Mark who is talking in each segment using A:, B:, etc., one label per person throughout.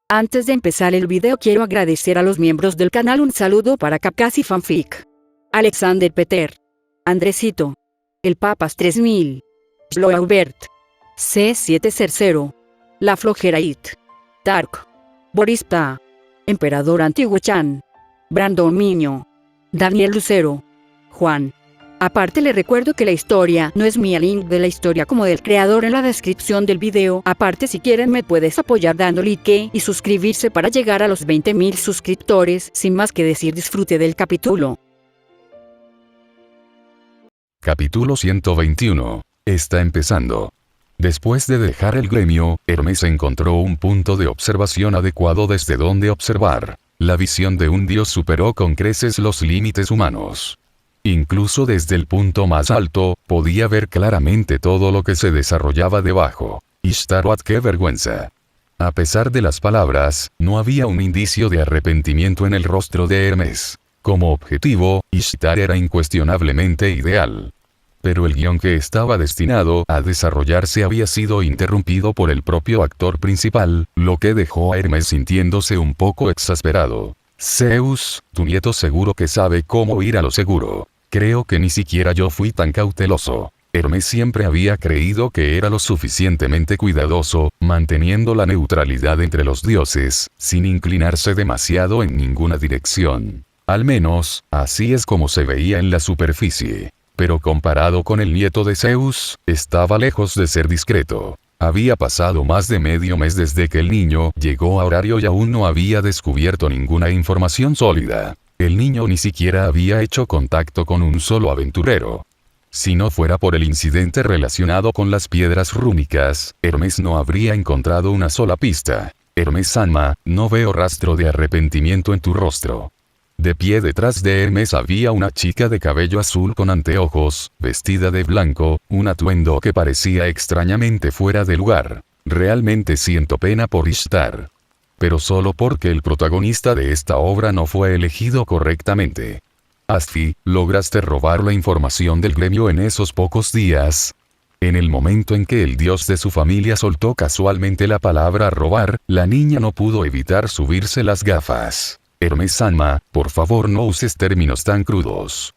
A: Antes de empezar el video quiero agradecer a los miembros del canal. Un saludo para Capcasi Fanfic, Alexander Peter, Andresito, El Papas 3000, Sloaubert, C700, La Flojera It, Dark, Borispa, Emperador Antiguo Chan, Brandon Miño, Daniel Lucero, Juan. Aparte le recuerdo que la historia no es mía, link de la historia como del creador en la descripción del video. Aparte si quieren me puedes apoyar dando like y suscribirse para llegar a los 20.000 suscriptores. Sin más que decir, disfrute del capítulo.
B: Capítulo 121. Está empezando. Después de dejar el gremio, Hermes encontró un punto de observación adecuado desde donde observar. La visión de un dios superó con creces los límites humanos. Incluso desde el punto más alto, podía ver claramente todo lo que se desarrollaba debajo. Ishtar, qué vergüenza. A pesar de las palabras, no había un indicio de arrepentimiento en el rostro de Hermes. Como objetivo, Ishtar era incuestionablemente ideal. Pero el guión que estaba destinado a desarrollarse había sido interrumpido por el propio actor principal, lo que dejó a Hermes sintiéndose un poco exasperado. Zeus, tu nieto seguro que sabe cómo ir a lo seguro. Creo que ni siquiera yo fui tan cauteloso. Hermes siempre había creído que era lo suficientemente cuidadoso, manteniendo la neutralidad entre los dioses, sin inclinarse demasiado en ninguna dirección. Al menos, así es como se veía en la superficie. Pero comparado con el nieto de Zeus, estaba lejos de ser discreto. Había pasado más de medio mes desde que el niño llegó a Horario y aún no había descubierto ninguna información sólida. El niño ni siquiera había hecho contacto con un solo aventurero. Si no fuera por el incidente relacionado con las piedras rúnicas, Hermes no habría encontrado una sola pista. Hermes-sama, no veo rastro de arrepentimiento en tu rostro. De pie detrás de Hermes había una chica de cabello azul con anteojos, vestida de blanco, un atuendo que parecía extrañamente fuera de lugar. Realmente siento pena por Ishtar. Pero solo porque el protagonista de esta obra no fue elegido correctamente. Asfi, ¿lograste robar la información del gremio en esos pocos días? En el momento en que el dios de su familia soltó casualmente la palabra robar, la niña no pudo evitar subirse las gafas. Hermes-sama, por favor no uses términos tan crudos.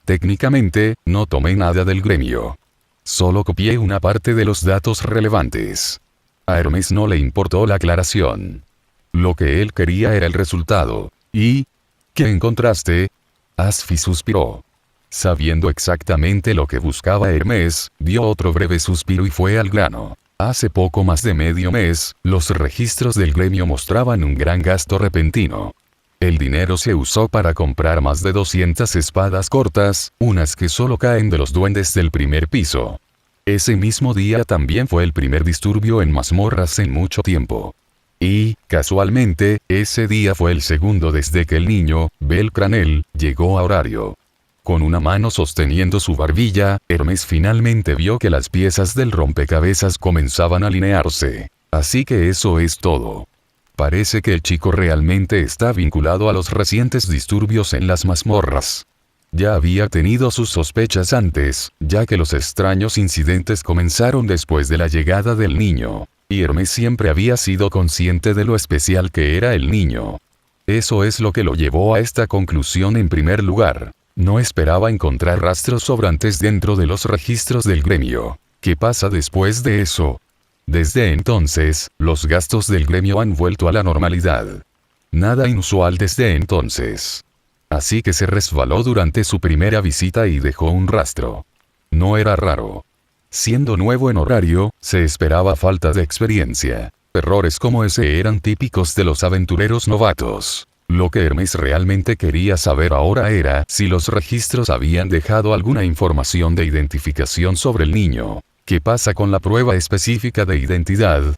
B: Técnicamente, no tomé nada del gremio. Solo copié una parte de los datos relevantes. A Hermes no le importó la aclaración. Lo que él quería era el resultado. ¿Y qué encontraste? Asfi suspiró. Sabiendo exactamente lo que buscaba Hermes, dio otro breve suspiro y fue al grano. Hace poco más de medio mes, los registros del gremio mostraban un gran gasto repentino. El dinero se usó para comprar más de 200 espadas cortas, unas que solo caen de los duendes del primer piso. Ese mismo día también fue el primer disturbio en mazmorras en mucho tiempo. Y, casualmente, ese día fue el segundo desde que el niño, Belcranel, llegó a Horario. Con una mano sosteniendo su barbilla, Hermes finalmente vio que las piezas del rompecabezas comenzaban a alinearse. Así que eso es todo. Parece que el chico realmente está vinculado a los recientes disturbios en las mazmorras. Ya había tenido sus sospechas antes, ya que los extraños incidentes comenzaron después de la llegada del niño. Y Hermes siempre había sido consciente de lo especial que era el niño. Eso es lo que lo llevó a esta conclusión en primer lugar. No esperaba encontrar rastros sobrantes dentro de los registros del gremio. ¿Qué pasa después de eso? Desde entonces, los gastos del gremio han vuelto a la normalidad. Nada inusual desde entonces. Así que se resbaló durante su primera visita y dejó un rastro. No era raro. Siendo nuevo en Horario, se esperaba falta de experiencia. Errores como ese eran típicos de los aventureros novatos. Lo que Hermes realmente quería saber ahora era si los registros habían dejado alguna información de identificación sobre el niño. ¿Qué pasa con la prueba específica de identidad?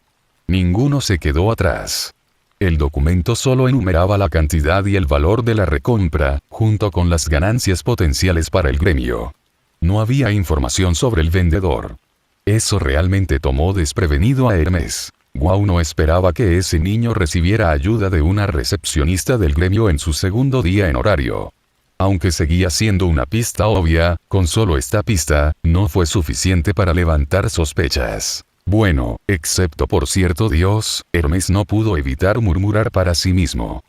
B: Ninguno se quedó atrás. El documento solo enumeraba la cantidad y el valor de la recompra, junto con las ganancias potenciales para el gremio. No había información sobre el vendedor. Eso realmente tomó desprevenido a Hermes. Guau no esperaba que ese niño recibiera ayuda de una recepcionista del gremio en su segundo día en Horario. Aunque seguía siendo una pista obvia, con solo esta pista, no fue suficiente para levantar sospechas. Bueno, excepto por cierto dios, Hermes no pudo evitar murmurar para sí mismo.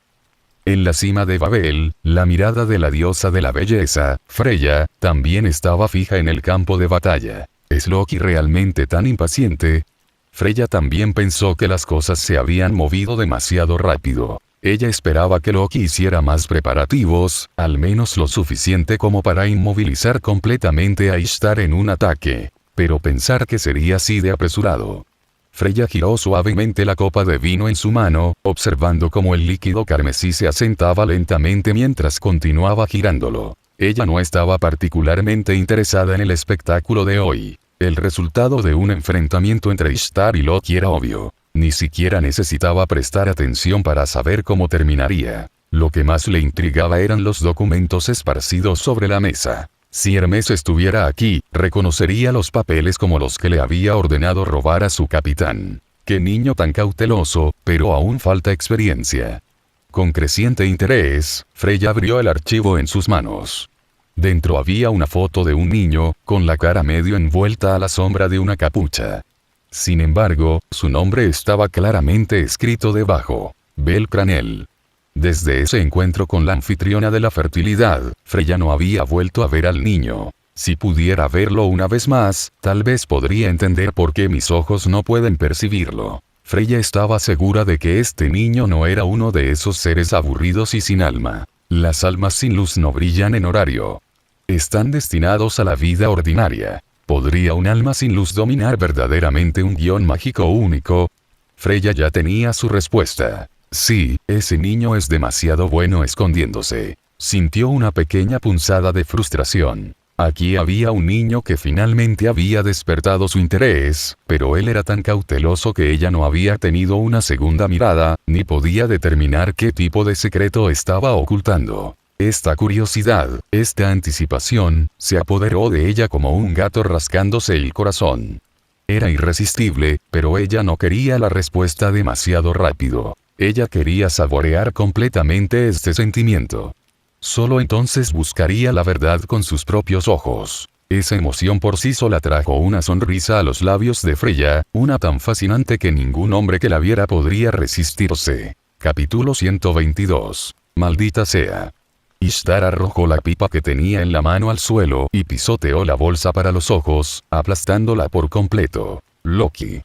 B: En la cima de Babel, la mirada de la diosa de la belleza, Freya, también estaba fija en el campo de batalla. ¿Es Loki realmente tan impaciente? Freya también pensó que las cosas se habían movido demasiado rápido. Ella esperaba que Loki hiciera más preparativos, al menos lo suficiente como para inmovilizar completamente a Ishtar en un ataque. Pero pensar que sería así de apresurado. Freya giró suavemente la copa de vino en su mano, observando cómo el líquido carmesí se asentaba lentamente mientras continuaba girándolo. Ella no estaba particularmente interesada en el espectáculo de hoy. El resultado de un enfrentamiento entre Ishtar y Loki era obvio. Ni siquiera necesitaba prestar atención para saber cómo terminaría. Lo que más le intrigaba eran los documentos esparcidos sobre la mesa. Si Hermes estuviera aquí, reconocería los papeles como los que le había ordenado robar a su capitán. Qué niño tan cauteloso, pero aún falta experiencia. Con creciente interés, Freya abrió el archivo en sus manos. Dentro había una foto de un niño, con la cara medio envuelta a la sombra de una capucha. Sin embargo, su nombre estaba claramente escrito debajo. Bel Cranel. Desde ese encuentro con la anfitriona de la fertilidad, Freya no había vuelto a ver al niño. Si pudiera verlo una vez más, tal vez podría entender por qué mis ojos no pueden percibirlo. Freya estaba segura de que este niño no era uno de esos seres aburridos y sin alma. Las almas sin luz no brillan en horario. Están destinados a la vida ordinaria. ¿Podría un alma sin luz dominar verdaderamente un guión mágico único? Freya ya tenía su respuesta. Sí, ese niño es demasiado bueno escondiéndose. Sintió una pequeña punzada de frustración. Aquí había un niño que finalmente había despertado su interés, pero él era tan cauteloso que ella no había tenido una segunda mirada, ni podía determinar qué tipo de secreto estaba ocultando. Esta curiosidad, esta anticipación, se apoderó de ella como un gato rascándose el corazón. Era irresistible, pero ella no quería la respuesta demasiado rápido. Ella quería saborear completamente este sentimiento. Solo entonces buscaría la verdad con sus propios ojos. Esa emoción por sí sola trajo una sonrisa a los labios de Freya, una tan fascinante que ningún hombre que la viera podría resistirse. Capítulo 122. Maldita sea. Ishtar arrojó la pipa que tenía en la mano al suelo y pisoteó la bolsa para los ojos, aplastándola por completo. Loki.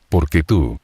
B: ¿Por qué tú?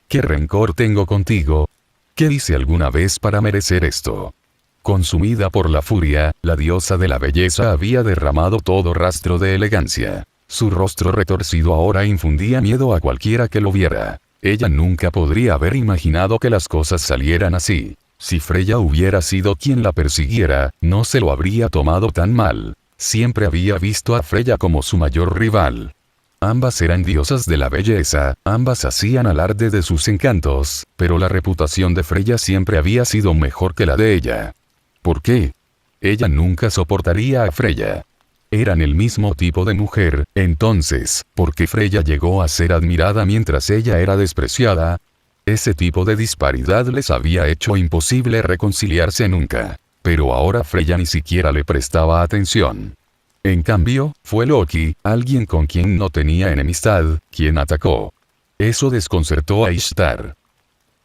B: ¿Qué rencor tengo contigo? ¿Qué hice alguna vez para merecer esto? Consumida por la furia, la diosa de la belleza había derramado todo rastro de elegancia. Su rostro retorcido ahora infundía miedo a cualquiera que lo viera. Ella nunca podría haber imaginado que las cosas salieran así. Si Freya hubiera sido quien la persiguiera, no se lo habría tomado tan mal. Siempre había visto a Freya como su mayor rival. Ambas eran diosas de la belleza, ambas hacían alarde de sus encantos, pero la reputación de Freya siempre había sido mejor que la de ella. ¿Por qué? Ella nunca soportaría a Freya. Eran el mismo tipo de mujer, entonces, ¿por qué Freya llegó a ser admirada mientras ella era despreciada? Ese tipo de disparidad les había hecho imposible reconciliarse nunca. Pero ahora Freya ni siquiera le prestaba atención. En cambio, fue Loki, alguien con quien no tenía enemistad, quien atacó. Eso desconcertó a Ishtar.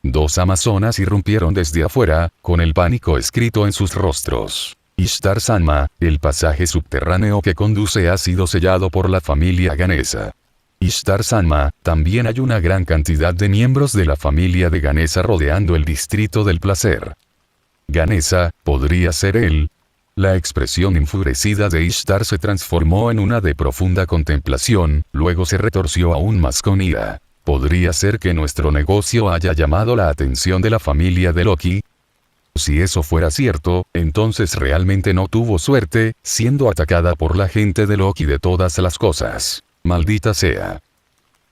B: Dos amazonas irrumpieron desde afuera, con el pánico escrito en sus rostros. Ishtar Sanma, el pasaje subterráneo que conduce ha sido sellado por la familia Ganesa. Ishtar Sanma, también hay una gran cantidad de miembros de la familia de Ganesa rodeando el distrito del placer. Ganesa, ¿podría ser él? La expresión enfurecida de Ishtar se transformó en una de profunda contemplación, luego se retorció aún más con ira. ¿Podría ser que nuestro negocio haya llamado la atención de la familia de Loki? Si eso fuera cierto, entonces realmente no tuvo suerte, siendo atacada por la gente de Loki de todas las cosas. Maldita sea.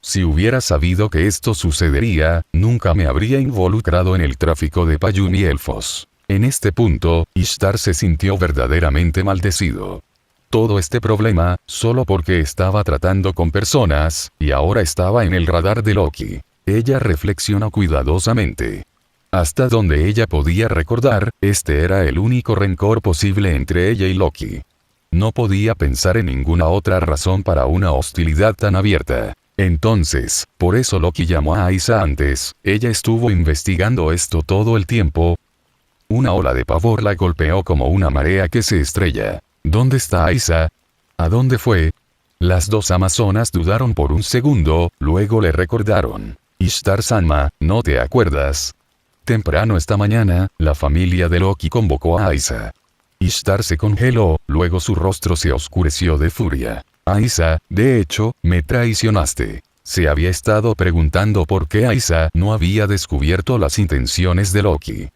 B: Si hubiera sabido que esto sucedería, nunca me habría involucrado en el tráfico de Payún y elfos. En este punto, Ishtar se sintió verdaderamente maldecido. Todo este problema, solo porque estaba tratando con personas, y ahora estaba en el radar de Loki. Ella reflexionó cuidadosamente. Hasta donde ella podía recordar, este era el único rencor posible entre ella y Loki. No podía pensar en ninguna otra razón para una hostilidad tan abierta. Entonces, por eso Loki llamó a Aisa antes, ella estuvo investigando esto todo el tiempo. Una ola de pavor la golpeó como una marea que se estrella. ¿Dónde está Aisa? ¿A dónde fue? Las dos amazonas dudaron por un segundo, luego le recordaron. Ishtar-sanma, ¿no te acuerdas? Temprano esta mañana, la familia de Loki convocó a Aisa. Ishtar se congeló, luego su rostro se oscureció de furia. Aisa, de hecho, me traicionaste. Se había estado preguntando por qué Aisa no había descubierto las intenciones de Loki.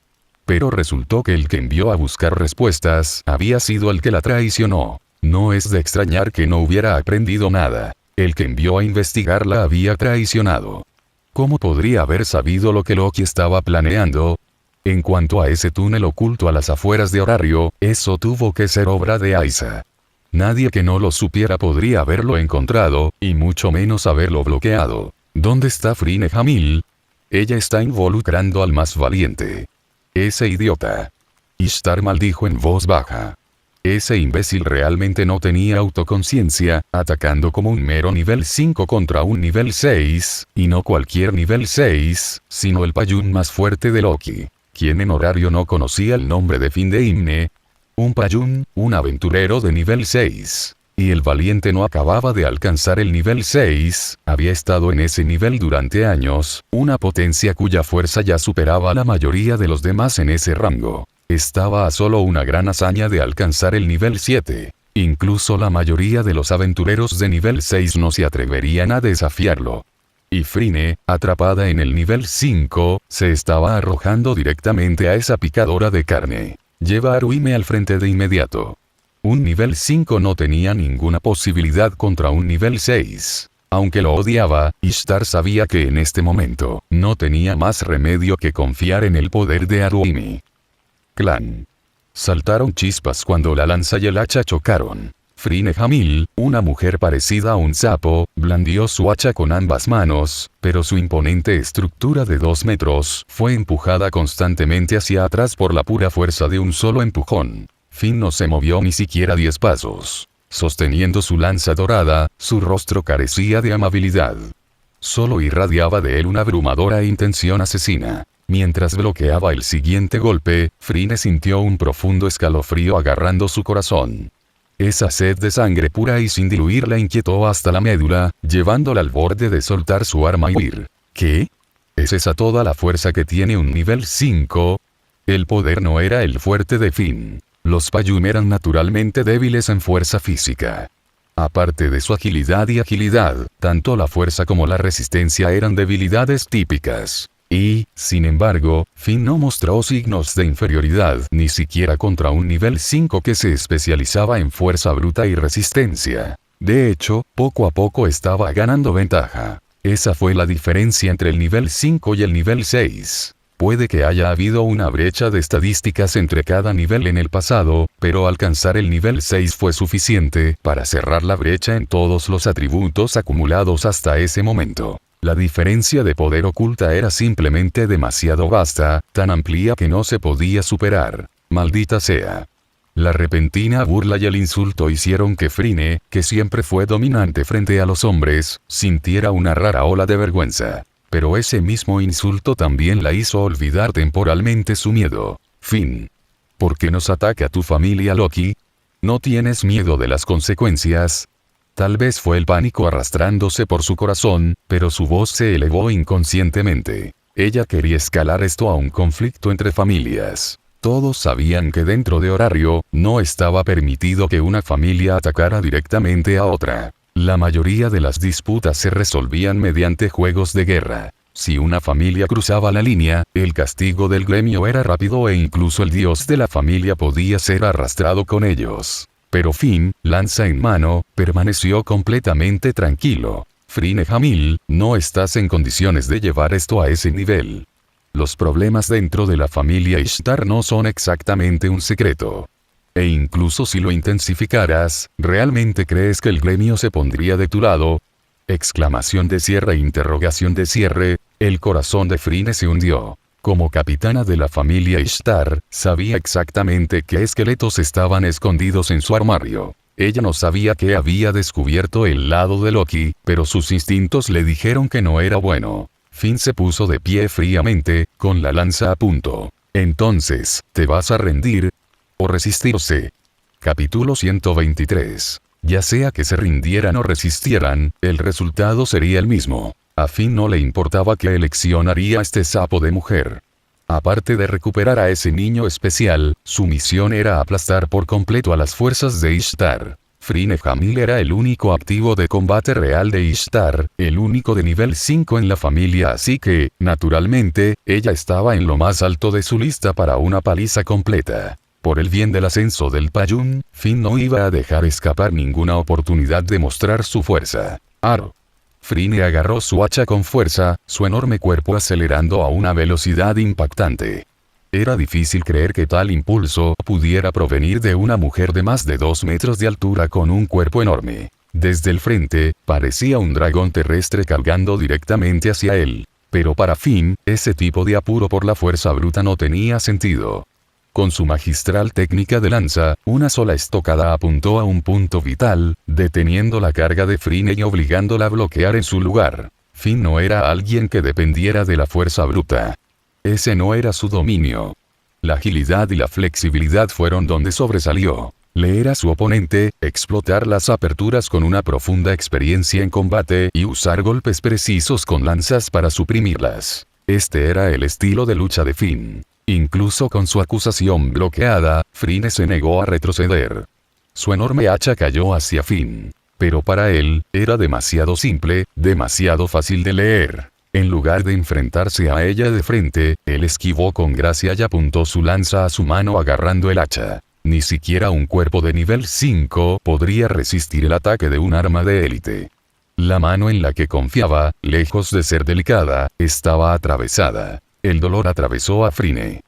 B: Pero resultó que el que envió a buscar respuestas había sido el que la traicionó. No es de extrañar que no hubiera aprendido nada. El que envió a investigar la había traicionado. ¿Cómo podría haber sabido lo que Loki estaba planeando? En cuanto a ese túnel oculto a las afueras de Horario, eso tuvo que ser obra de Aisa. Nadie que no lo supiera podría haberlo encontrado, y mucho menos haberlo bloqueado. ¿Dónde está Frine Hamil? Ella está involucrando al más valiente. Ese idiota. Ishtar maldijo en voz baja. Ese imbécil realmente no tenía autoconciencia, atacando como un mero nivel 5 contra un nivel 6, y no cualquier nivel 6, sino el payún más fuerte de Loki, quien en Horario no conocía el nombre de Fin de Himne. Un payún, un aventurero de nivel 6. Y el valiente no acababa de alcanzar el nivel 6, había estado en ese nivel durante años, una potencia cuya fuerza ya superaba a la mayoría de los demás en ese rango. Estaba a solo una gran hazaña de alcanzar el nivel 7. Incluso la mayoría de los aventureros de nivel 6 no se atreverían a desafiarlo. Y Frine, atrapada en el nivel 5, se estaba arrojando directamente a esa picadora de carne. Lleva a Aruime al frente de inmediato. Un nivel 5 no tenía ninguna posibilidad contra un nivel 6. Aunque lo odiaba, Ishtar sabía que en este momento, no tenía más remedio que confiar en el poder de Aruime. Clan. Saltaron chispas cuando la lanza y el hacha chocaron. Frine Hamil, una mujer parecida a un sapo, blandió su hacha con ambas manos, pero su imponente estructura de 2 metros fue empujada constantemente hacia atrás por la pura fuerza de un solo empujón. Finn no se movió ni siquiera 10 pasos. Sosteniendo su lanza dorada, su rostro carecía de amabilidad. Solo irradiaba de él una abrumadora intención asesina. Mientras bloqueaba el siguiente golpe, Frine sintió un profundo escalofrío agarrando su corazón. Esa sed de sangre pura y sin diluir la inquietó hasta la médula, llevándola al borde de soltar su arma y huir. ¿Qué? ¿Es esa toda la fuerza que tiene un nivel 5? El poder no era el fuerte de Finn. Los Payún eran naturalmente débiles en fuerza física. Aparte de su agilidad, tanto la fuerza como la resistencia eran debilidades típicas. Y, sin embargo, Finn no mostró signos de inferioridad ni siquiera contra un nivel 5 que se especializaba en fuerza bruta y resistencia. De hecho, poco a poco estaba ganando ventaja. Esa fue la diferencia entre el nivel 5 y el nivel 6. Puede que haya habido una brecha de estadísticas entre cada nivel en el pasado, pero alcanzar el nivel 6 fue suficiente para cerrar la brecha en todos los atributos acumulados hasta ese momento. La diferencia de poder oculta era simplemente demasiado vasta, tan amplia que no se podía superar. Maldita sea. La repentina burla y el insulto hicieron que Frine, que siempre fue dominante frente a los hombres, sintiera una rara ola de vergüenza. Pero ese mismo insulto también la hizo olvidar temporalmente su miedo. Finn. ¿Por qué nos ataca tu familia, Loki? ¿No tienes miedo de las consecuencias? Tal vez fue el pánico arrastrándose por su corazón, pero su voz se elevó inconscientemente. Ella quería escalar esto a un conflicto entre familias. Todos sabían que dentro de Horario, no estaba permitido que una familia atacara directamente a otra. La mayoría de las disputas se resolvían mediante juegos de guerra. Si una familia cruzaba la línea, el castigo del gremio era rápido e incluso el dios de la familia podía ser arrastrado con ellos. Pero Finn, lanza en mano, permaneció completamente tranquilo. Frine Hamil, no estás en condiciones de llevar esto a ese nivel. Los problemas dentro de la familia Ishtar no son exactamente un secreto. E incluso si lo intensificaras, ¿realmente crees que el gremio se pondría de tu lado? Exclamación de cierre, interrogación de cierre, el corazón de Frine se hundió. Como capitana de la familia Ishtar, sabía exactamente qué esqueletos estaban escondidos en su armario. Ella no sabía que había descubierto el lado de Loki, pero sus instintos le dijeron que no era bueno. Finn se puso de pie fríamente, con la lanza a punto. Entonces, ¿te vas a rendir? ¿O resistirse? Capítulo 123. Ya sea que se rindieran o resistieran, el resultado sería el mismo. A Finn no le importaba qué elección haría este sapo de mujer. Aparte de recuperar a ese niño especial, su misión era aplastar por completo a las fuerzas de Ishtar. Frinne Hamil era el único activo de combate real de Ishtar, el único de nivel 5 en la familia, así que, naturalmente, ella estaba en lo más alto de su lista para una paliza completa. Por el bien del ascenso del Payún, Finn no iba a dejar escapar ninguna oportunidad de mostrar su fuerza. ¡Aro! Frinne agarró su hacha con fuerza, su enorme cuerpo acelerando a una velocidad impactante. Era difícil creer que tal impulso pudiera provenir de una mujer de más de 2 metros de altura con un cuerpo enorme. Desde el frente, parecía un dragón terrestre cargando directamente hacia él. Pero para Finn, ese tipo de apuro por la fuerza bruta no tenía sentido. Con su magistral técnica de lanza, una sola estocada apuntó a un punto vital, deteniendo la carga de Frinne y obligándola a bloquear en su lugar. Finn no era alguien que dependiera de la fuerza bruta. Ese no era su dominio. La agilidad y la flexibilidad fueron donde sobresalió. Leer a su oponente, explotar las aperturas con una profunda experiencia en combate y usar golpes precisos con lanzas para suprimirlas. Este era el estilo de lucha de Finn. Incluso con su acusación bloqueada, Frinne se negó a retroceder. Su enorme hacha cayó hacia Finn. Pero para él, era demasiado simple, demasiado fácil de leer. En lugar de enfrentarse a ella de frente, él esquivó con gracia y apuntó su lanza a su mano agarrando el hacha. Ni siquiera un cuerpo de nivel 5 podría resistir el ataque de un arma de élite. La mano en la que confiaba, lejos de ser delicada, estaba atravesada. El dolor atravesó a Frinne.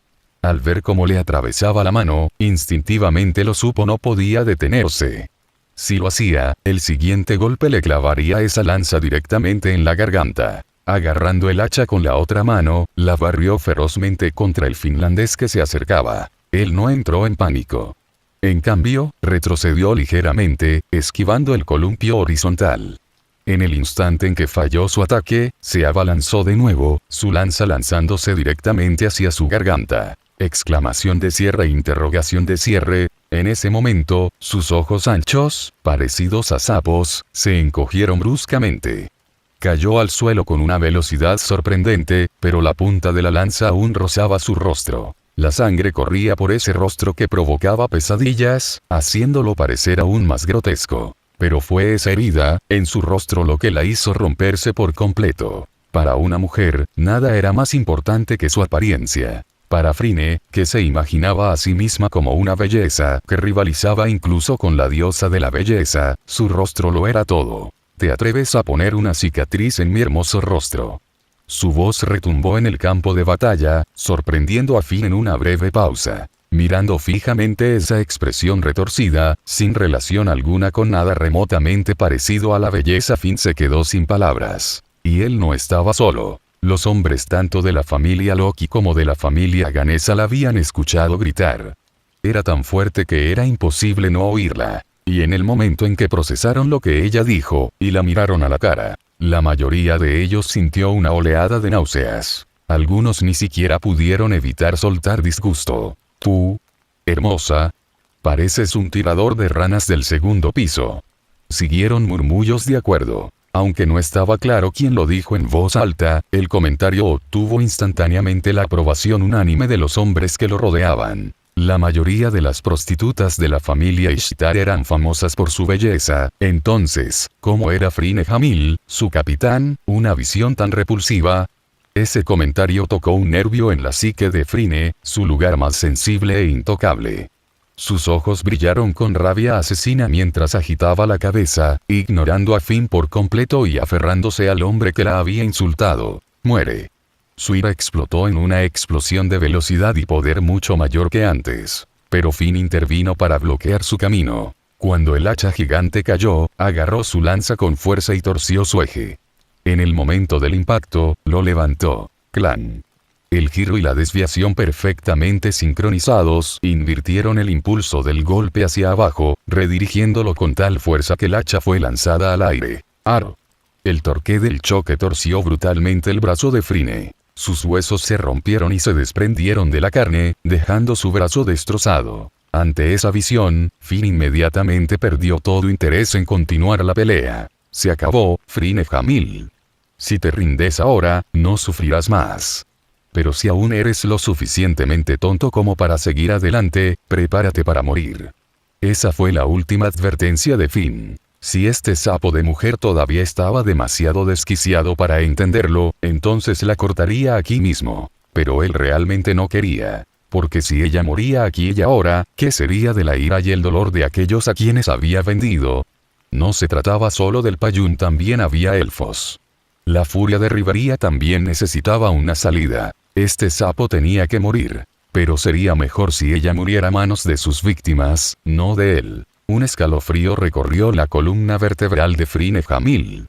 B: Al ver cómo le atravesaba la mano, instintivamente lo supo, no podía detenerse. Si lo hacía, el siguiente golpe le clavaría esa lanza directamente en la garganta. Agarrando el hacha con la otra mano, la barrió ferozmente contra el finlandés que se acercaba. Él no entró en pánico. En cambio, retrocedió ligeramente, esquivando el columpio horizontal. En el instante en que falló su ataque, se abalanzó de nuevo, su lanza lanzándose directamente hacia su garganta. Exclamación de cierre, interrogación de cierre. En ese momento, sus ojos anchos, parecidos a sapos, se encogieron bruscamente. Cayó al suelo con una velocidad sorprendente, pero la punta de la lanza aún rozaba su rostro. La sangre corría por ese rostro que provocaba pesadillas, haciéndolo parecer aún más grotesco. Pero fue esa herida, en su rostro, lo que la hizo romperse por completo. Para una mujer, nada era más importante que su apariencia. Para Frinne, que se imaginaba a sí misma como una belleza que rivalizaba incluso con la diosa de la belleza, su rostro lo era todo. ¿Te atreves a poner una cicatriz en mi hermoso rostro? Su voz retumbó en el campo de batalla, sorprendiendo a Finn en una breve pausa. Mirando fijamente esa expresión retorcida, sin relación alguna con nada remotamente parecido a la belleza, Finn se quedó sin palabras. Y él no estaba solo. Los hombres tanto de la familia Loki como de la familia Ganesa la habían escuchado gritar. Era tan fuerte que era imposible no oírla. Y en el momento en que procesaron lo que ella dijo, y la miraron a la cara, la mayoría de ellos sintió una oleada de náuseas. Algunos ni siquiera pudieron evitar soltar disgusto. Tú, hermosa, pareces un tirador de ranas del segundo piso. Siguieron murmullos de acuerdo. Aunque no estaba claro quién lo dijo en voz alta, el comentario obtuvo instantáneamente la aprobación unánime de los hombres que lo rodeaban. La mayoría de las prostitutas de la familia Ishtar eran famosas por su belleza, entonces, ¿cómo era Frinne Hamil, su capitán, una visión tan repulsiva? Ese comentario tocó un nervio en la psique de Frinne, su lugar más sensible e intocable. Sus ojos brillaron con rabia asesina mientras agitaba la cabeza, ignorando a Finn por completo y aferrándose al hombre que la había insultado. ¡Muere! Su ira explotó en una explosión de velocidad y poder mucho mayor que antes. Pero Finn intervino para bloquear su camino. Cuando el hacha gigante cayó, agarró su lanza con fuerza y torció su eje. En el momento del impacto, lo levantó. ¡Clan! El giro y la desviación perfectamente sincronizados invirtieron el impulso del golpe hacia abajo, redirigiéndolo con tal fuerza que el hacha fue lanzada al aire. ¡Ar! El torque del choque torció brutalmente el brazo de Frinne. Sus huesos se rompieron y se desprendieron de la carne, dejando su brazo destrozado. Ante esa visión, Finn inmediatamente perdió todo interés en continuar la pelea. Se acabó, Frinne Hamil. Si te rindes ahora, no sufrirás más. Pero si aún eres lo suficientemente tonto como para seguir adelante, prepárate para morir. Esa fue la última advertencia de Finn. Si este sapo de mujer todavía estaba demasiado desquiciado para entenderlo, entonces la cortaría aquí mismo. Pero él realmente no quería. Porque si ella moría aquí y ahora, ¿qué sería de la ira y el dolor de aquellos a quienes había vendido? No se trataba solo del Payún, también había elfos. La furia de Riberia también necesitaba una salida. Este sapo tenía que morir. Pero sería mejor si ella muriera a manos de sus víctimas, no de él. Un escalofrío recorrió la columna vertebral de Frinne Hamil.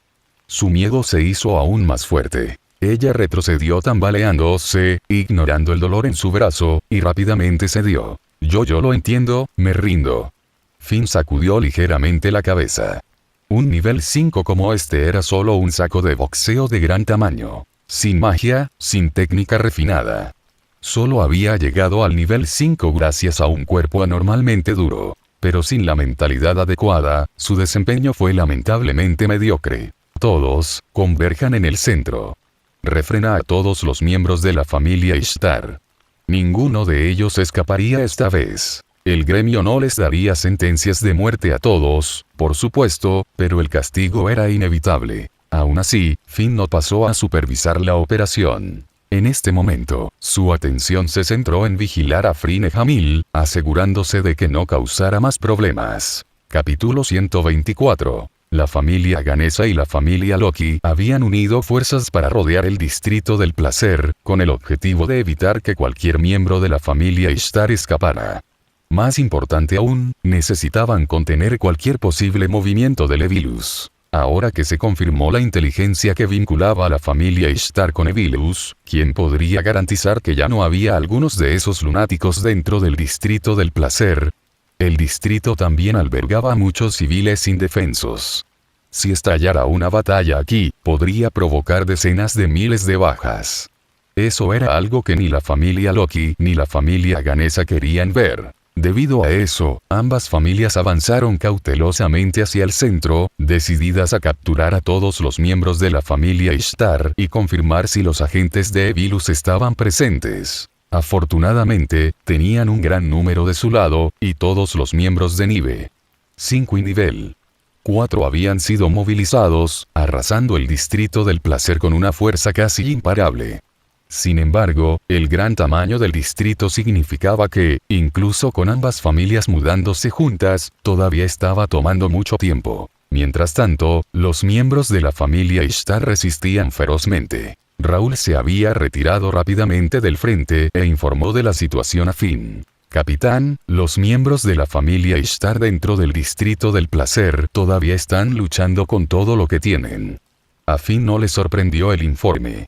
B: Su miedo se hizo aún más fuerte. Ella retrocedió tambaleándose, ignorando el dolor en su brazo, y rápidamente cedió. Yo lo entiendo, me rindo. Finn sacudió ligeramente la cabeza. Un nivel 5 como este era solo un saco de boxeo de gran tamaño. Sin magia, sin técnica refinada. Solo había llegado al nivel 5 gracias a un cuerpo anormalmente duro. Pero sin la mentalidad adecuada, su desempeño fue lamentablemente mediocre. Todos converjan en el centro. Refrena a todos los miembros de la familia Ishtar. Ninguno de ellos escaparía esta vez. El gremio no les daría sentencias de muerte a todos, por supuesto, pero el castigo era inevitable. Aún así, Finn no pasó a supervisar la operación. En este momento, su atención se centró en vigilar a Frinne Hamil, asegurándose de que no causara más problemas. Capítulo 124. La familia Ganesa y la familia Loki habían unido fuerzas para rodear el distrito del placer, con el objetivo de evitar que cualquier miembro de la familia Ishtar escapara. Más importante aún, necesitaban contener cualquier posible movimiento de Evilus. Ahora que se confirmó la inteligencia que vinculaba a la familia Ishtar con Evilus, ¿quién podría garantizar que ya no había algunos de esos lunáticos dentro del distrito del placer? El distrito también albergaba a muchos civiles indefensos. Si estallara una batalla aquí, podría provocar decenas de miles de bajas. Eso era algo que ni la familia Loki ni la familia Ganesa querían ver. Debido a eso, ambas familias avanzaron cautelosamente hacia el centro, decididas a capturar a todos los miembros de la familia Ishtar y confirmar si los agentes de Evilus estaban presentes. Afortunadamente, tenían un gran número de su lado, y todos los miembros de Nive 5 y nivel 4 habían sido movilizados, arrasando el distrito del placer con una fuerza casi imparable. Sin embargo, el gran tamaño del distrito significaba que, incluso con ambas familias mudándose juntas, todavía estaba tomando mucho tiempo. Mientras tanto, los miembros de la familia Ishtar resistían ferozmente. Raúl se había retirado rápidamente del frente e informó de la situación a Finn. Capitán, los miembros de la familia Ishtar dentro del distrito del placer todavía están luchando con todo lo que tienen. A Finn no le sorprendió el informe.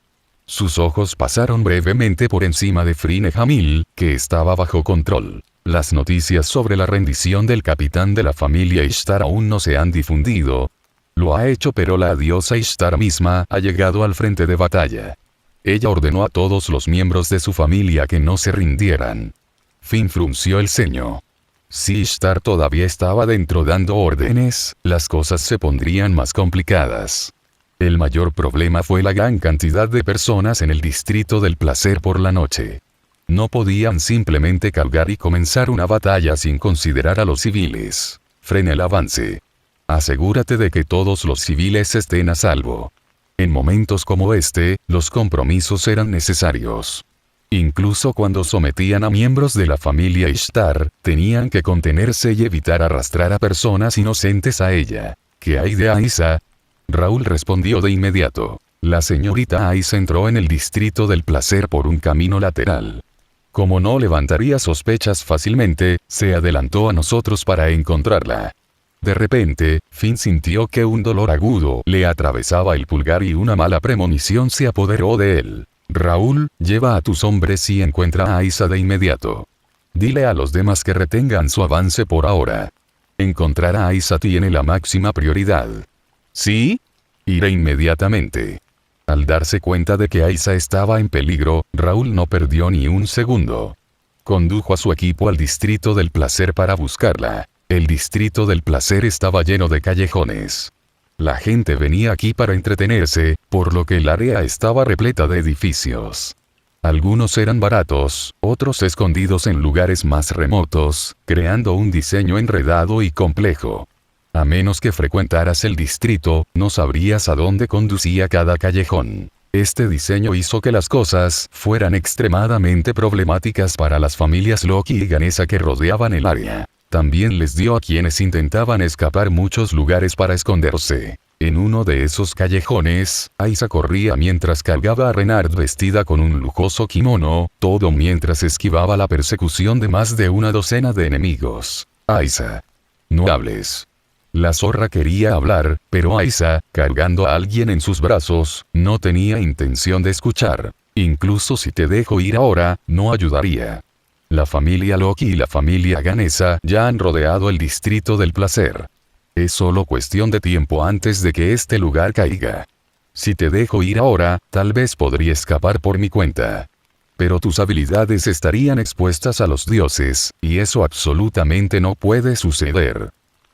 B: Sus ojos pasaron brevemente por encima de Frinne Hamil, que estaba bajo control. Las noticias sobre la rendición del capitán de la familia Ishtar aún no se han difundido. Lo ha hecho, pero la diosa Ishtar misma ha llegado al frente de batalla. Ella ordenó a todos los miembros de su familia que no se rindieran. Finn frunció el ceño. Si Ishtar todavía estaba dentro dando órdenes, las cosas se pondrían más complicadas. El mayor problema fue la gran cantidad de personas en el distrito del placer por la noche. No podían simplemente cargar y comenzar una batalla sin considerar a los civiles. Frena el avance. Asegúrate de que todos los civiles estén a salvo. En momentos como este, los compromisos eran necesarios. Incluso cuando sometían a miembros de la familia Ishtar, tenían que contenerse y evitar arrastrar a personas inocentes a ella. ¿Qué hay de Aisa? Raúl respondió de inmediato. La señorita Aisa entró en el distrito del placer por un camino lateral. Como no levantaría sospechas fácilmente, se adelantó a nosotros para encontrarla. De repente, Finn sintió que un dolor agudo le atravesaba el pulgar y una mala premonición se apoderó de él. Raúl, lleva a tus hombres y encuentra a Aisa de inmediato. Dile a los demás que retengan su avance por ahora. Encontrar a Aisa tiene la máxima prioridad. ¿Sí? Iré inmediatamente. Al darse cuenta de que Aisa estaba en peligro, Raúl no perdió ni un segundo. Condujo a su equipo al Distrito del Placer para buscarla. El Distrito del Placer estaba lleno de callejones. La gente venía aquí para entretenerse, por lo que el área estaba repleta de edificios. Algunos eran baratos, otros escondidos en lugares más remotos, creando un diseño enredado y complejo. A menos que frecuentaras el distrito, no sabrías a dónde conducía cada callejón. Este diseño hizo que las cosas fueran extremadamente problemáticas para las familias Loki y Ganesha que rodeaban el área. También les dio a quienes intentaban escapar muchos lugares para esconderse. En uno de esos callejones, Aisa corría mientras cargaba a Renard vestida con un lujoso kimono, todo mientras esquivaba la persecución de más de una docena de enemigos. Aisa. No hables. La zorra quería hablar, pero Aisa, cargando a alguien en sus brazos, no tenía intención de escuchar. Incluso si te dejo ir ahora, no ayudaría. La familia Loki y la familia Ganesha ya han rodeado el Distrito del Placer. Es solo cuestión de tiempo antes de que este lugar caiga. Si te dejo ir ahora, tal vez podría escapar por mi cuenta. Pero tus habilidades estarían expuestas a los dioses, y eso absolutamente no puede suceder.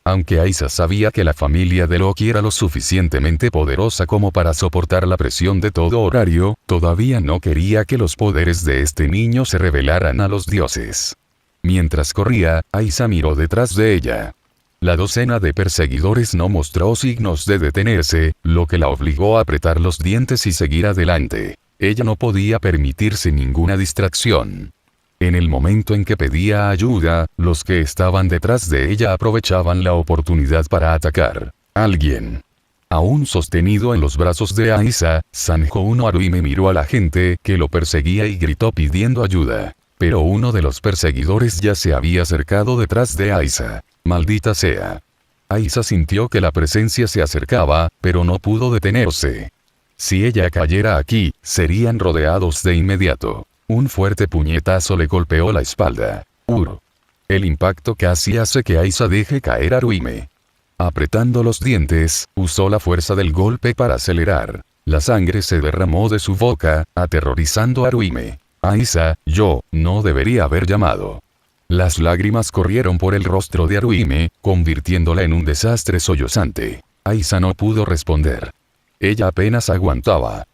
B: Aunque Aisa sabía que la familia de Loki era lo suficientemente poderosa como para soportar la presión de todo horario, todavía no quería que los poderes de este niño se revelaran a los dioses. Mientras corría, Aisa miró detrás de ella. La docena de perseguidores no mostró signos de detenerse, lo que la obligó a apretar los dientes y seguir adelante. Ella no podía permitirse ninguna distracción. En el momento en que pedía ayuda, los que estaban detrás de ella aprovechaban la oportunidad para atacar. Alguien. Aún sostenido en los brazos de Aisa, Sanjo no Haruhime miró a la gente que lo perseguía y gritó pidiendo ayuda. Pero uno de los perseguidores ya se había acercado detrás de Aisa. Maldita sea. Aisa sintió que la presencia se acercaba, pero no pudo detenerse. Si ella cayera aquí, serían rodeados de inmediato. Un fuerte puñetazo le golpeó la espalda. El impacto casi hace que Aisa deje caer a Haruhime. Apretando los dientes, usó la fuerza del golpe para acelerar. La sangre se derramó de su boca, aterrorizando a Haruhime. Aisa, yo, no debería haber llamado. Las lágrimas corrieron por el rostro de Haruhime, convirtiéndola en un desastre sollozante. Aisa no pudo responder. Ella apenas aguantaba.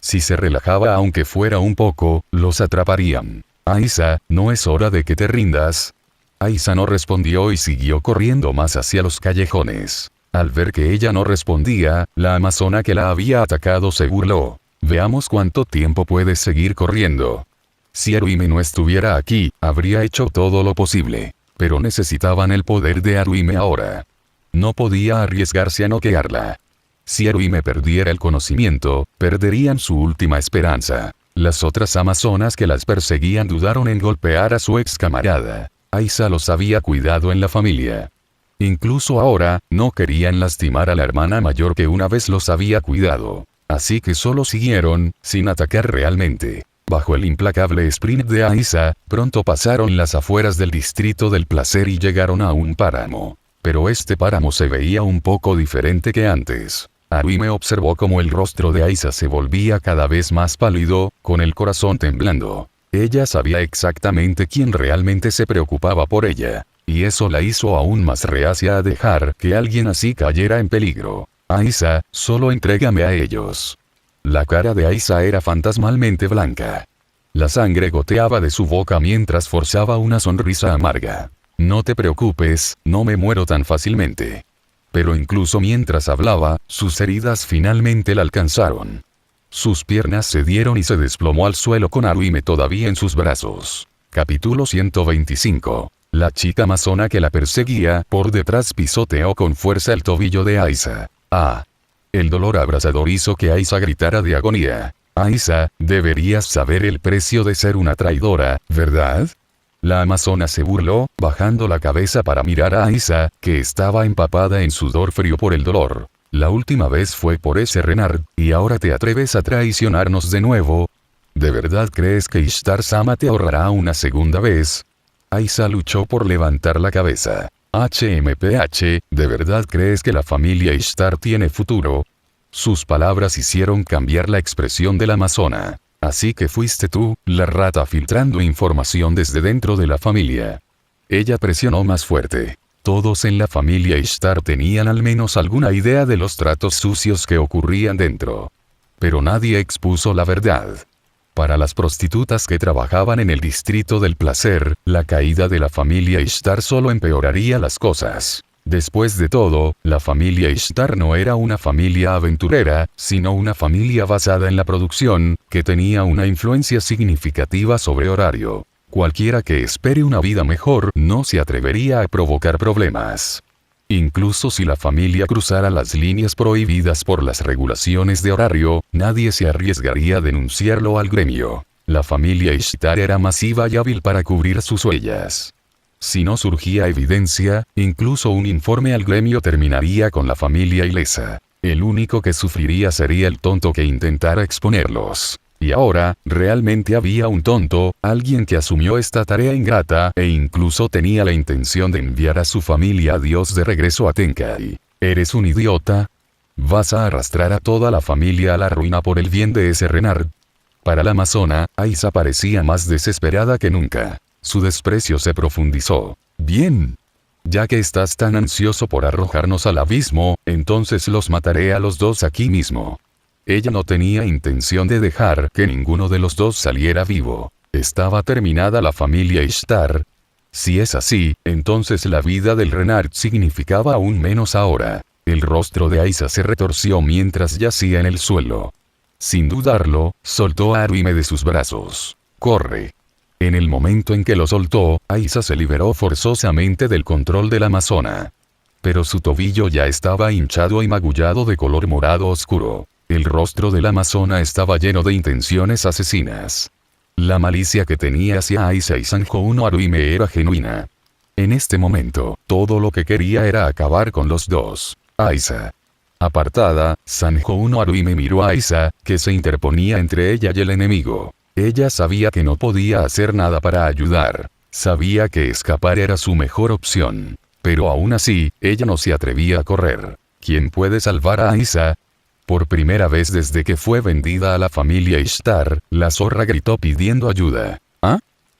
B: Si se relajaba aunque fuera un poco, los atraparían. Aisa, ¿no es hora de que te rindas? Aisa no respondió y siguió corriendo más hacia los callejones. Al ver que ella no respondía, la amazona que la había atacado se burló. Veamos cuánto tiempo puedes seguir corriendo. Si Haruhime no estuviera aquí, habría hecho todo lo posible. Pero necesitaban el poder de Haruhime ahora. No podía arriesgarse a noquearla. Si Haruhime perdiera el conocimiento, perderían su última esperanza. Las otras amazonas que las perseguían dudaron en golpear a su ex camarada. Aisa los había cuidado en la familia. Incluso ahora, no querían lastimar a la hermana mayor que una vez los había cuidado. Así que solo siguieron, sin atacar realmente. Bajo el implacable sprint de Aisa, pronto pasaron las afueras del Distrito del Placer y llegaron a un páramo. Pero este páramo se veía un poco diferente que antes. Haruhime observó cómo el rostro de Aisa se volvía cada vez más pálido, con el corazón temblando. Ella sabía exactamente quién realmente se preocupaba por ella, y eso la hizo aún más reacia a dejar que alguien así cayera en peligro. Aisa, solo entrégame a ellos. La cara de Aisa era fantasmalmente blanca. La sangre goteaba de su boca mientras forzaba una sonrisa amarga. No te preocupes, no me muero tan fácilmente. Pero incluso mientras hablaba, sus heridas finalmente la alcanzaron. Sus piernas cedieron y se desplomó al suelo con Haruhime todavía en sus brazos. Capítulo 125. La chica amazona que la perseguía por detrás pisoteó con fuerza el tobillo de Aisa. ¡Ah! El dolor abrasador hizo que Aisa gritara de agonía. Aisa, deberías saber el precio de ser una traidora, ¿verdad? La amazona se burló, bajando la cabeza para mirar a Aisa, que estaba empapada en sudor frío por el dolor. La última vez fue por ese Renard, y ahora te atreves a traicionarnos de nuevo. ¿De verdad crees que Ishtar-sama te ahorrará una segunda vez? Aisa luchó por levantar la cabeza. HMPH, ¿de verdad crees que la familia Ishtar tiene futuro? Sus palabras hicieron cambiar la expresión de la amazona. Así que fuiste tú, la rata filtrando información desde dentro de la familia. Ella presionó más fuerte. Todos en la familia Ishtar tenían al menos alguna idea de los tratos sucios que ocurrían dentro. Pero nadie expuso la verdad. Para las prostitutas que trabajaban en el distrito del placer, la caída de la familia Ishtar solo empeoraría las cosas. Después de todo, la familia Ishtar no era una familia aventurera, sino una familia basada en la producción, que tenía una influencia significativa sobre Horario. Cualquiera que espere una vida mejor no se atrevería a provocar problemas. Incluso si la familia cruzara las líneas prohibidas por las regulaciones de Horario, nadie se arriesgaría a denunciarlo al gremio. La familia Ishtar era masiva y hábil para cubrir sus huellas. Si no surgía evidencia, incluso un informe al gremio terminaría con la familia ilesa. El único que sufriría sería el tonto que intentara exponerlos. Y ahora, realmente había un tonto, alguien que asumió esta tarea ingrata, e incluso tenía la intención de enviar a su familia a Dios de regreso a Tenkai. ¿Eres un idiota? ¿Vas a arrastrar a toda la familia a la ruina por el bien de ese Renard? Para la amazona, Aisa parecía más desesperada que nunca. Su desprecio se profundizó. Bien. Ya que estás tan ansioso por arrojarnos al abismo, entonces los mataré a los dos aquí mismo. Ella no tenía intención de dejar que ninguno de los dos saliera vivo. ¿Estaba terminada la familia Ishtar? Si es así, entonces la vida del Renard significaba aún menos ahora. El rostro de Aisa se retorció mientras yacía en el suelo. Sin dudarlo, soltó a Haruhime de sus brazos. ¡Corre! En el momento en que lo soltó, Aisa se liberó forzosamente del control de la amazona. Pero su tobillo ya estaba hinchado y magullado de color morado oscuro. El rostro de la amazona estaba lleno de intenciones asesinas. La malicia que tenía hacia Aisa y Sanjo no Haruhime era genuina. En este momento, todo lo que quería era acabar con los dos. Aisa. Apartada, Sanjo no Haruhime miró a Aisa, que se interponía entre ella y el enemigo. Ella sabía que no podía hacer nada para ayudar. Sabía que escapar era su mejor opción. Pero aún así, ella no se atrevía a correr. ¿Quién puede salvar a Aisa? Por primera vez desde que fue vendida a la familia Ishtar, la zorra gritó pidiendo ayuda. ¿Ah?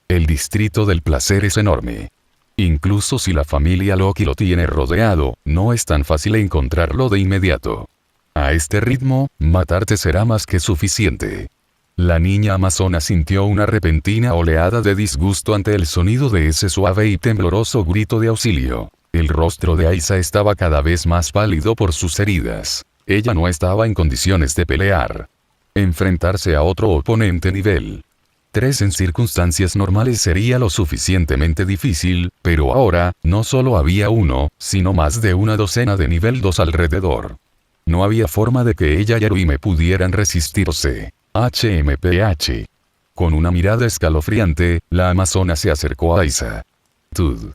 B: El distrito del placer es enorme. Incluso si la familia Loki lo tiene rodeado, no es tan fácil encontrarlo de inmediato. A este ritmo, matarte será más que suficiente. La niña amazona sintió una repentina oleada de disgusto ante el sonido de ese suave y tembloroso grito de auxilio. El rostro de Aisa estaba cada vez más pálido por sus heridas. Ella no estaba en condiciones de pelear. Enfrentarse a otro oponente nivel 3 en circunstancias normales sería lo suficientemente difícil, pero ahora, no solo había uno, sino más de una docena de nivel 2 alrededor. No había forma de que ella y Haruhime pudieran resistirse. HMPH. Con una mirada escalofriante, la amazona se acercó a Aisa. Tud.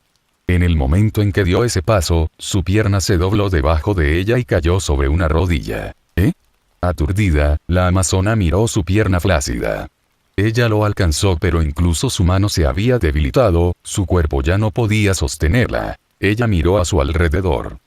B: En el momento en que dio ese paso, su pierna se dobló debajo de ella y cayó sobre una rodilla. ¿Eh? Aturdida, la amazona miró su pierna flácida. Ella lo alcanzó, pero incluso su mano se había debilitado, su cuerpo ya no podía sostenerla. Ella miró a su alrededor.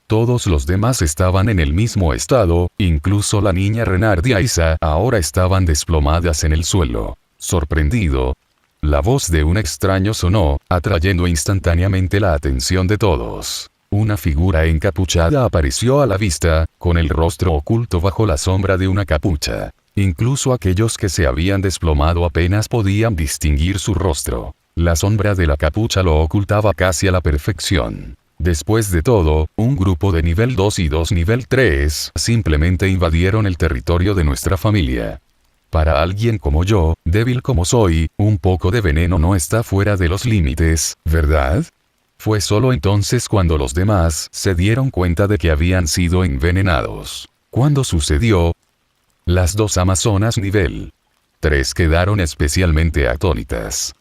B: Todos los demás estaban en el mismo estado, incluso la niña Renard y Aisa ahora estaban desplomadas en el suelo. Sorprendido, la voz de un extraño sonó, atrayendo instantáneamente la atención de todos. Una figura encapuchada apareció a la vista, con el rostro oculto bajo la sombra de una capucha. Incluso aquellos que se habían desplomado apenas podían distinguir su rostro. La sombra de la capucha lo ocultaba casi a la perfección. Después de todo, un grupo de nivel 2 y 2 nivel 3 simplemente invadieron el territorio de nuestra familia. Para alguien como yo, débil como soy, un poco de veneno no está fuera de los límites, ¿verdad? Fue solo entonces cuando los demás se dieron cuenta de que habían sido envenenados. ¿Cuándo sucedió? Las dos amazonas nivel 3 quedaron especialmente atónitas.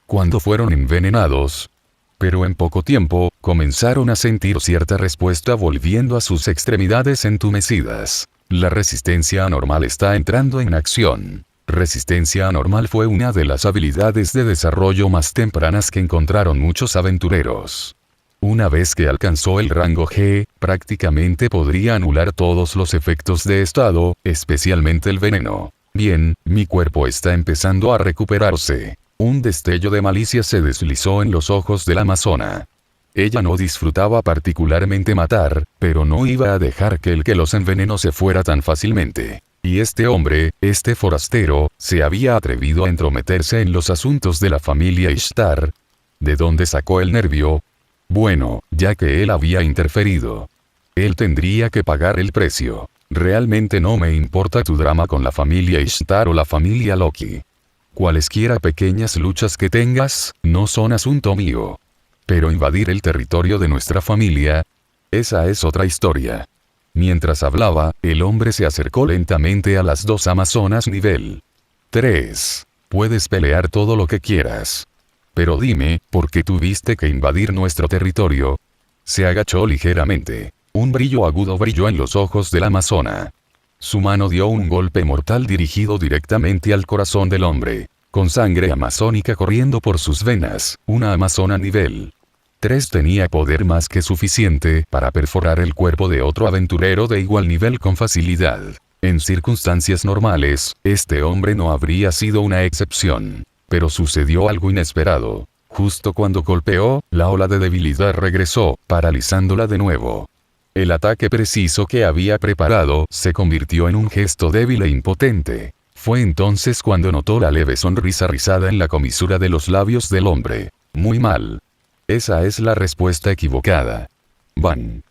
B: Cuando fueron envenenados, pero en poco tiempo, comenzaron a sentir cierta respuesta volviendo a sus extremidades entumecidas. La resistencia anormal está entrando en acción. Resistencia anormal fue una de las habilidades de desarrollo más tempranas que encontraron muchos aventureros. Una vez que alcanzó el rango G, prácticamente podría anular todos los efectos de estado, especialmente el veneno. Bien, mi cuerpo está empezando a recuperarse. Un destello de malicia se deslizó en los ojos de la amazona. Ella no disfrutaba particularmente matar, pero no iba a dejar que el que los envenenó se fuera tan fácilmente. Y este hombre, este forastero, se había atrevido a entrometerse en los asuntos de la familia Ishtar. ¿De dónde sacó el nervio? Bueno, ya que él había interferido. Él tendría que pagar el precio. Realmente no me importa tu drama con la familia Ishtar o la familia Loki. Cualesquiera pequeñas luchas que tengas, no son asunto mío. Pero invadir el territorio de nuestra familia, esa es otra historia. Mientras hablaba, el hombre se acercó lentamente a las dos amazonas nivel 3. Puedes pelear todo lo que quieras. Pero dime, ¿por qué tuviste que invadir nuestro territorio? Se agachó ligeramente. Un brillo agudo brilló en los ojos de la amazona. Su mano dio un golpe mortal dirigido directamente al corazón del hombre. Con sangre amazónica corriendo por sus venas, una amazona nivel 3 tenía poder más que suficiente para perforar el cuerpo de otro aventurero de igual nivel con facilidad. En circunstancias normales, este hombre no habría sido una excepción. Pero sucedió algo inesperado. Justo cuando golpeó, la ola de debilidad regresó, paralizándola de nuevo. El ataque preciso que había preparado se convirtió en un gesto débil e impotente. Fue entonces cuando notó la leve sonrisa rizada en la comisura de los labios del hombre. Muy mal. Esa es la respuesta equivocada. Van.